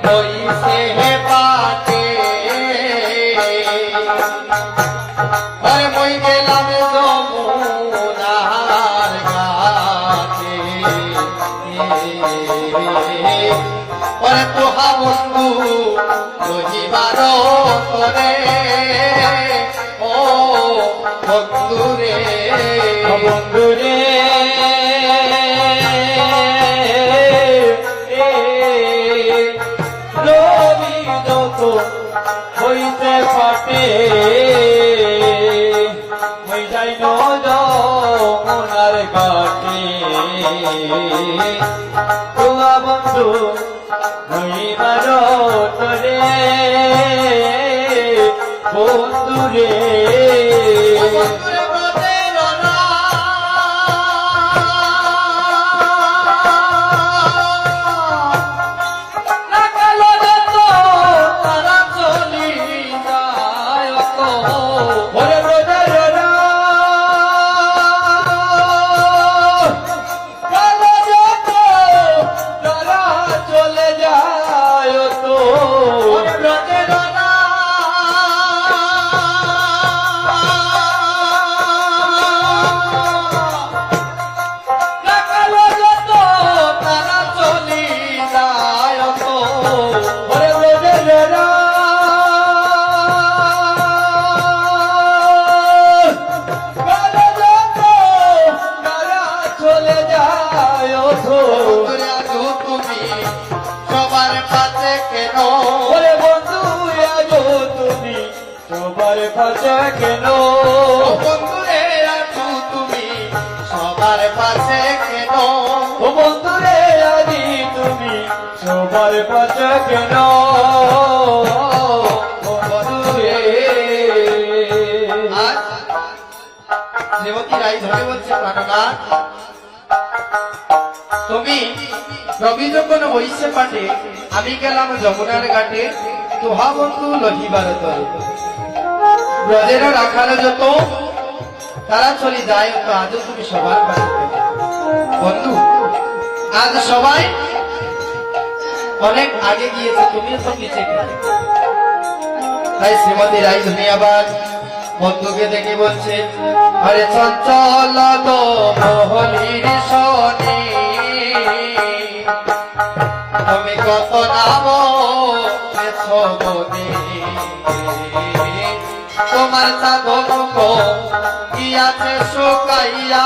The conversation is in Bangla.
হইছে হে পাটে আরে মই গেলাম যমুনার ঘাটে ওরে তোহা বন্ধু রহিবার তরে ও বন্ধুরে বন্ধুরে রবি যত হইতে ফাটে মই যাই যমুনার ঘাটে তোমা বন্ধু হইবার তরে বন্ধুরে সবার পাশে কেন ওরে বন্ধু আজো তুমি সবার পাশে কেন বন্ধুরে আছো তুমি সবার পাশে কেন ও বন্ধুরে আজি তুমি সবার পাশে কেন বন্ধুরে আজ শ্রীমতী রাই ধরে বলছে প্রাণনাথ তুমি রবি যখন বইছে পাটে আমি গেলাম যমুনার ঘাটে তোহা বন্ধু লহিবার তরে ব্রজেরা রাখার যত তারা চলে যায় তো আজও তুমি সবার পাশে থেকো। বন্ধু আজ সবাই অনেক আগে গিয়েছে তুমিও তো পিছিয়ে গেলে তাই শ্রীমতী রাই ধন্যবাদ বন্ধুকে দেখে বলছে আরে চঞ্চল মোহলির শনি তুমি কত নাম বনে তোমার সাধন গিয়াছে শুকাইয়া